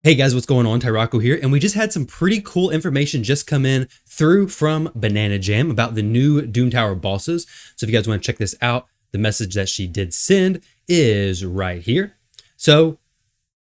Hey guys, what's going on? Tyrauku here, and we just had some pretty cool information just come in through from Banana Jam about the new Doom Tower bosses. So if you guys want to check this out, the message that she did send is right here. So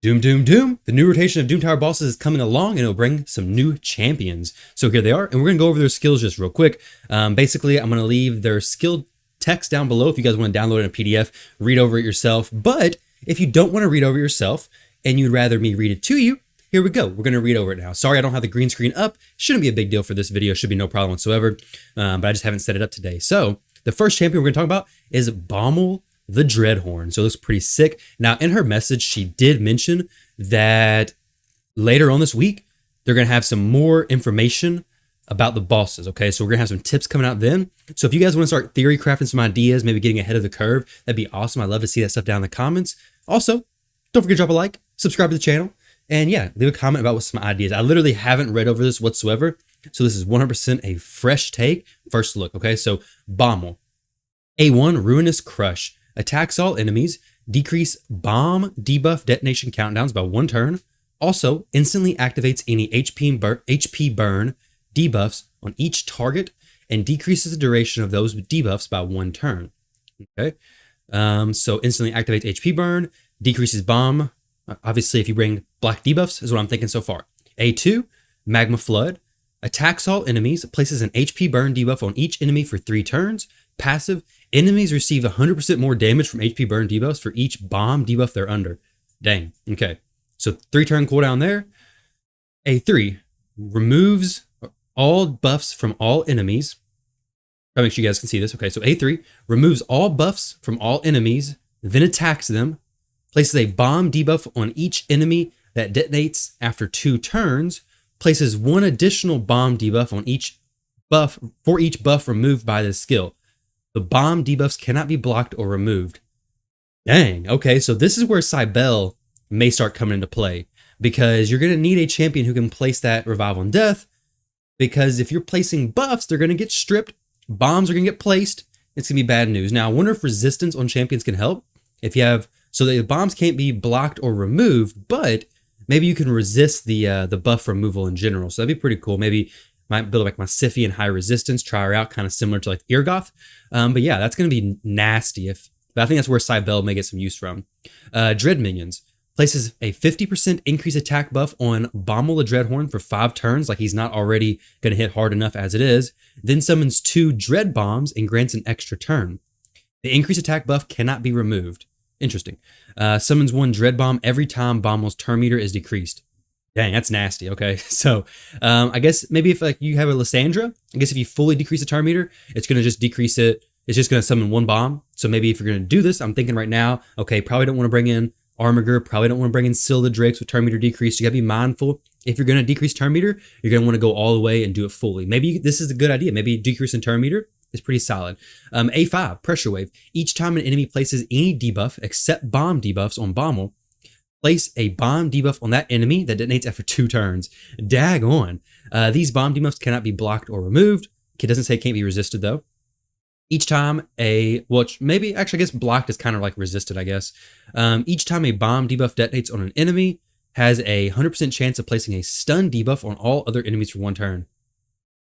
Doom, the new rotation of Doom Tower bosses is coming along and it'll bring some new champions. So here they are, and we're going to go over their skills just real quick. Basically, I'm going to leave their skill text down below if you guys want to download it in a PDF, read over it yourself. But if you don't want to read over yourself, and you'd rather me read it to you, here we go. We're going to read over it now. Sorry, I don't have the green screen up. Shouldn't be a big deal for this video. Should be no problem whatsoever. But I just haven't set it up today. So the first champion we're going to talk about is Bommal the Dreadhorn. So it looks pretty sick. Now, in her message, she did mention that later on this week, they're going to have some more information about the bosses, okay? So we're going to have some tips coming out then. So if you guys want to start theory crafting some ideas, maybe getting ahead of the curve, that'd be awesome. I'd love to see that stuff down in the comments. Also, don't forget to drop a like, subscribe to the channel, and yeah, leave a comment about some ideas. I literally haven't read over this whatsoever, so this is 100% a fresh take. First look, okay? So Bommal, A1 Ruinous Crush, attacks all enemies, decrease bomb debuff detonation countdowns by 1 turn. Also, instantly activates any HP burn debuffs on each target and decreases the duration of those debuffs by 1 turn. Okay, so instantly activates HP burn, decreases bomb. Obviously, if you bring black debuffs, is what I'm thinking so far. A2, Magma Flood, attacks all enemies, places an HP burn debuff on each enemy for 3 turns. Passive, enemies receive 100% more damage from HP burn debuffs for each bomb debuff they're under. Dang, okay. So 3-turn cooldown there. A3, removes all buffs from all enemies. I'll make sure you guys can see this. Okay, so A3, removes all buffs from all enemies, then attacks them, places a bomb debuff on each enemy that detonates after 2 turns, places 1 additional bomb debuff on each buff for each buff removed by this skill. The bomb debuffs cannot be blocked or removed. Dang, okay, so this is where Cybele may start coming into play, because you're going to need a champion who can place that Revive on Death, because if you're placing buffs, they're going to get stripped, bombs are going to get placed, it's going to be bad news. Now, I wonder if resistance on champions can help. If you have, so the bombs can't be blocked or removed, but maybe you can resist the buff removal in general. So that'd be pretty cool. Maybe might build like my Siphi and high resistance, try her out, kind of similar to like Irgoth. But yeah, that's going to be nasty. But I think that's where Cybele may get some use from. Dread Minions. Places a 50% increased attack buff on Bommal the Dreadhorn for 5 turns, like he's not already going to hit hard enough as it is. Then summons 2 Dread Bombs and grants an extra turn. The increased attack buff cannot be removed. Interesting. Summons 1 Dread Bomb every time Bommal's turn meter is decreased. Dang, that's nasty. Okay, so I guess maybe if like you have a Lysandra, I guess if you fully decrease the turn meter, it's going to just decrease it. It's just going to summon 1 bomb. So maybe if you're going to do this, I'm thinking right now, okay, probably don't want to bring in Armiger, probably don't want to bring in Syl the Drakes with turn meter decrease. You got to be mindful. If you're going to decrease turn meter, you're going to want to go all the way and do it fully. Maybe this is a good idea. Maybe decrease in turn meter is pretty solid. A5, Pressure Wave. Each time an enemy places any debuff except bomb debuffs on Bommal, place a bomb debuff on that enemy that detonates after 2 turns. Dag on. These bomb debuffs cannot be blocked or removed. It doesn't say it can't be resisted though. Each time maybe actually I guess blocked is kind of like resisted, I guess. Each time a bomb debuff detonates on an enemy, has a 100% chance of placing a stun debuff on all other enemies for 1 turn.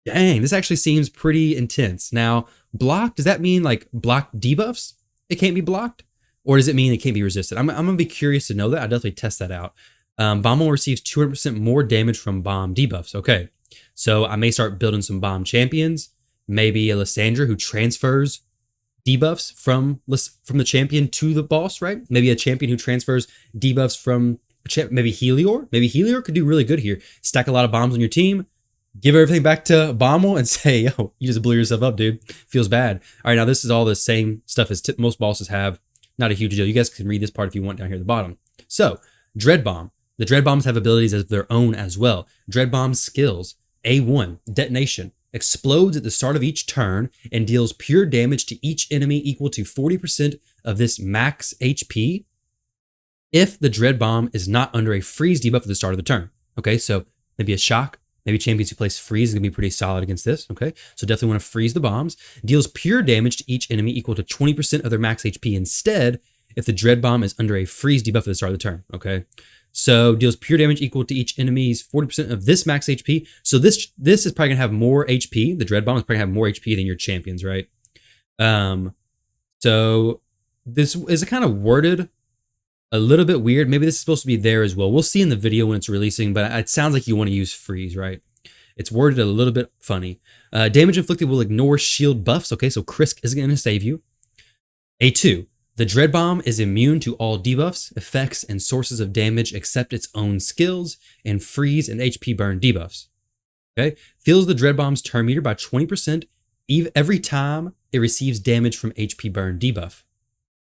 Dang, this actually seems pretty intense. Now, blocked, does that mean like blocked debuffs? It can't be blocked? Or does it mean it can't be resisted? I'm going to be curious to know that. I'll definitely test that out. Bommal receives 200% more damage from bomb debuffs. Okay, so I may start building some bomb champions. Maybe a Lysandra who transfers debuffs from the champion to the boss, right? Maybe a champion who transfers debuffs from maybe Helior. Maybe Helior could do really good here. Stack a lot of bombs on your team, give everything back to Bommal and say, yo, you just blew yourself up, dude. Feels bad. All right, now this is all the same stuff as most bosses have. Not a huge deal. You guys can read this part if you want down here at the bottom. So, Dread Bomb. The Dread Bombs have abilities of their own as well. Dread Bomb's skills. A1, Detonation. Explodes at the start of each turn and deals pure damage to each enemy equal to 40% of this max HP if the Dread Bomb is not under a freeze debuff at the start of the turn. Okay, so maybe a shock. Maybe champions who place freeze is going to be pretty solid against this. Okay, so definitely want to freeze the bombs. Deals pure damage to each enemy equal to 20% of their max HP instead if the Dread Bomb is under a freeze debuff at the start of the turn. Okay, So deals pure damage equal to each enemy's 40% of this max HP. So this is probably gonna have more HP. The Dread Bomb is probably gonna have more HP than your champions, right? So this is kind of worded a little bit weird. Maybe this is supposed to be there as well. We'll see in the video when it's releasing, but it sounds like you want to use freeze, right? It's worded a little bit funny. Damage inflicted will ignore shield buffs. Okay, so Krisk is going to save you. A2. The Dread Bomb is immune to all debuffs, effects, and sources of damage except its own skills and freeze and HP burn debuffs. Okay, fills the Dread Bomb's turn meter by 20% every time it receives damage from HP burn debuff.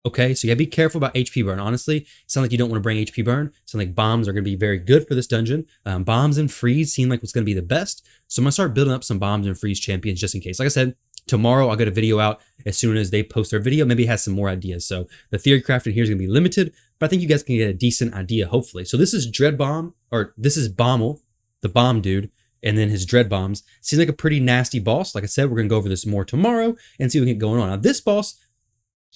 Okay, so you gotta be careful about HP burn. Honestly, it sounds like you don't want to bring HP burn. It sounds like bombs are gonna be very good for this dungeon. Bombs and freeze seem like what's gonna be the best. So I'm gonna start building up some bombs and freeze champions just in case. Like I said, tomorrow I'll get a video out as soon as they post their video. Maybe it has some more ideas. So the theory crafted here is gonna be limited, but I think you guys can get a decent idea, hopefully. So this is Dread Bomb, or this is Bommal, the bomb dude, and then his Dread Bombs. Seems like a pretty nasty boss. Like I said, we're gonna go over this more tomorrow and see what we can get going on. Now this boss,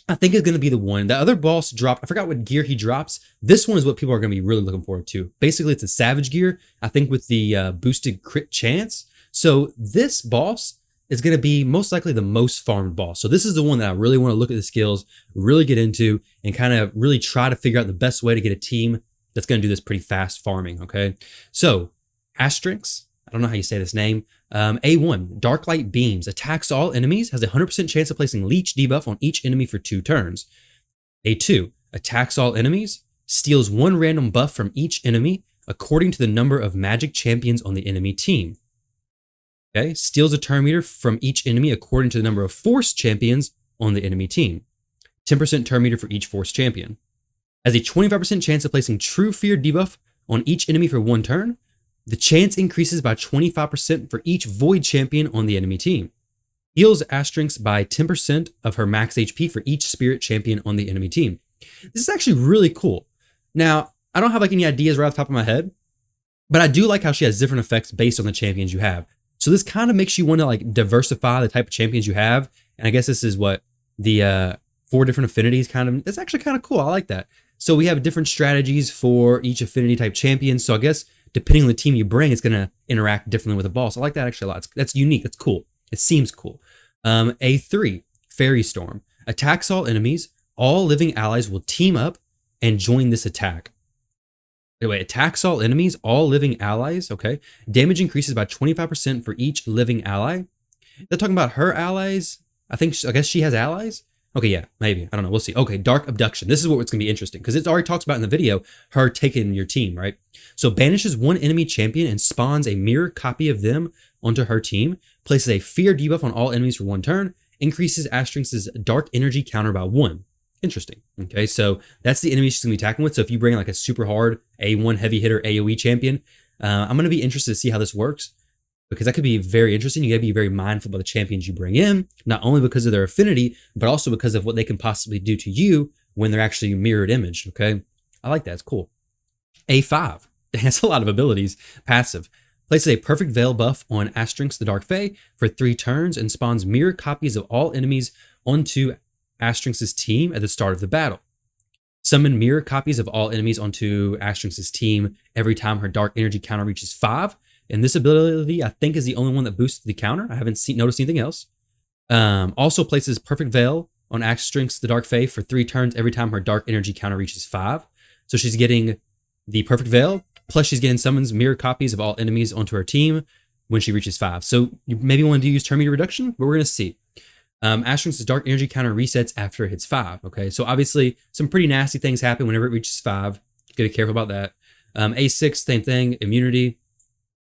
I think is going to be the one. The other boss dropped, I forgot what gear he drops. This one is what people are going to be really looking forward to. Basically, it's a Savage gear, I think with the boosted crit chance. So this boss is going to be most likely the most farmed boss. So this is the one that I really want to look at the skills, really get into, and kind of really try to figure out the best way to get a team that's going to do this pretty fast farming, okay? So, Astranyx, I don't know how you say this name. A1, Dark Light Beams. Attacks all enemies. Has a 100% chance of placing Leech debuff on each enemy for 2 turns. A2, attacks all enemies. Steals 1 random buff from each enemy according to the number of magic champions on the enemy team. Okay, steals a turn meter from each enemy according to the number of force champions on the enemy team. 10% turn meter for each force champion. Has a 25% chance of placing True Fear debuff on each enemy for 1 turn. The chance increases by 25% for each Void champion on the enemy team. Heals Astranyx by 10% of her max HP for each Spirit champion on the enemy team. This is actually really cool. Now, I don't have like any ideas right off the top of my head, but I do like how she has different effects based on the champions you have. So this kind of makes you want to like diversify the type of champions you have. And I guess this is what the 4 different affinities kind of, it's actually kind of cool. I like that. So we have different strategies for each affinity type champion. So I guess depending on the team you bring, it's going to interact differently with a boss. I like that actually a lot. That's unique. That's cool. It seems cool. A3, Fairy Storm. Attacks all enemies. All living allies will team up and join this attack. Anyway, attacks all enemies, all living allies. Okay. Damage increases by 25% for each living ally. They're talking about her allies. I guess she has allies. Okay, yeah, maybe. I don't know. We'll see. Okay, Dark Abduction. This is what's going to be interesting because it already talks about in the video her taking your team, right? So banishes 1 enemy champion and spawns a mirror copy of them onto her team. Places a fear debuff on all enemies for 1 turn. Increases Astranyx's dark energy counter by 1. Interesting. Okay, so that's the enemy she's going to be attacking with. So if you bring like a super hard A1 heavy hitter AoE champion, I'm going to be interested to see how this works, because that could be very interesting. You got to be very mindful about the champions you bring in, not only because of their affinity, but also because of what they can possibly do to you when they're actually mirrored image, okay? I like that. It's cool. A5. It has a lot of abilities. Passive. Places a perfect veil buff on Astranyx the Dark Fae for 3 turns and spawns mirror copies of all enemies onto Astranyx's team at the start of the battle. Summon mirror copies of all enemies onto Astranyx's team every time her dark energy counter reaches 5. And this ability, I think, is the only one that boosts the counter. I haven't noticed anything else. Also places Perfect Veil on Astranyx the Dark Fae for 3 turns every time her dark energy counter reaches 5. So she's getting the Perfect Veil, plus she's getting summons mirror copies of all enemies onto her team when she reaches 5. So you maybe want to use turn meter reduction, but we're going to see. Astranyx's dark energy counter resets after it hits 5. Okay, so obviously some pretty nasty things happen whenever it reaches 5. Gotta be careful about that. A6, same thing, immunity.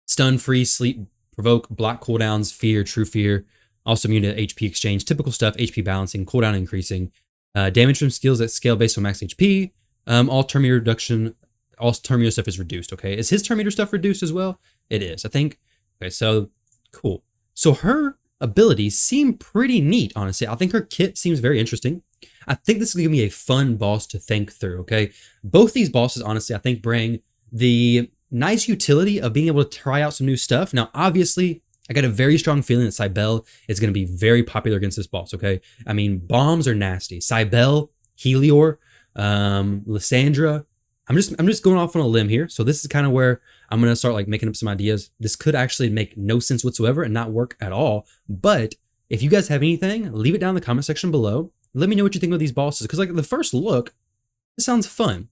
Stun, freeze, sleep, provoke, block cooldowns, fear, true fear. Also immune to HP exchange. Typical stuff, HP balancing, cooldown increasing. Damage from skills that scale based on max HP. All turn meter reduction, all turn meter stuff is reduced, okay? Is his turn meter stuff reduced as well? It is, I think. Okay, so cool. So her abilities seem pretty neat, honestly. I think her kit seems very interesting. I think this is going to be a fun boss to think through, okay? Both these bosses, honestly, I think bring the nice utility of being able to try out some new stuff. Now, obviously, I got a very strong feeling that Cybele is going to be very popular against this boss, okay? I mean, bombs are nasty. Cybele, Helior, Lysandra, I'm just going off on a limb here. So this is kind of where I'm going to start like making up some ideas. This could actually make no sense whatsoever and not work at all. But if you guys have anything, leave it down in the comment section below. Let me know what you think of these bosses. Because like the first look, it sounds fun.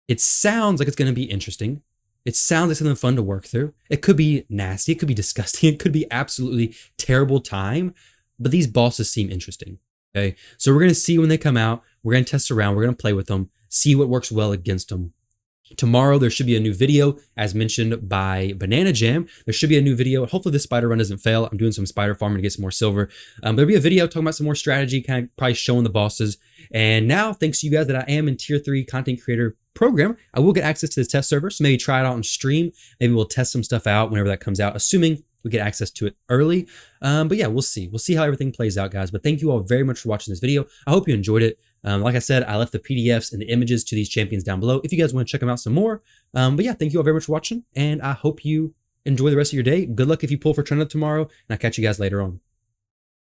It sounds like it's going to be interesting. It sounds like something fun to work through. It could be nasty. It could be disgusting. It could be absolutely terrible time. But these bosses seem interesting. Okay. So we're going to see when they come out. We're going to test around. We're going to play with them. See what works well against them. Tomorrow, there should be a new video, as mentioned by Banana Jam. There should be a new video. Hopefully, this spider run doesn't fail. I'm doing some spider farming to get some more silver. There'll be a video talking about some more strategy, kind of probably showing the bosses. And now, thanks to you guys that I am in Tier 3 content creator program, I will get access to this test server. So maybe try it out on stream. Maybe we'll test some stuff out whenever that comes out, assuming we get access to it early. But yeah, we'll see. We'll see how everything plays out, guys. But thank you all very much for watching this video. I hope you enjoyed it. Like I said, I left the PDFs and the images to these champions down below if you guys want to check them out some more. But yeah, thank you all very much for watching, and I hope you enjoy the rest of your day. Good luck if you pull for Trend Up tomorrow, and I'll catch you guys later on.